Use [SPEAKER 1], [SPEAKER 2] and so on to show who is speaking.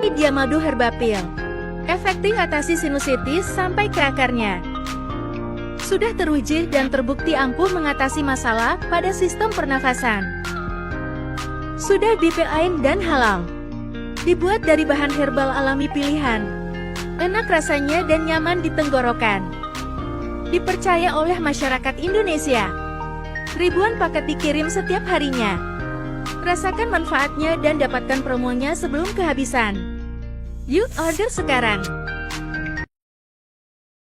[SPEAKER 1] Dia madu herbapil. Efektif atasi sinusitis sampai ke akarnya. Sudah teruji dan terbukti ampuh mengatasi masalah pada sistem pernafasan. Sudah BPAin dan halal. Dibuat dari bahan herbal alami pilihan. Enak rasanya dan nyaman di tenggorokan. Dipercaya oleh masyarakat Indonesia. Ribuan paket dikirim setiap harinya. Rasakan manfaatnya dan dapatkan promonya sebelum kehabisan. Yuk order sekarang.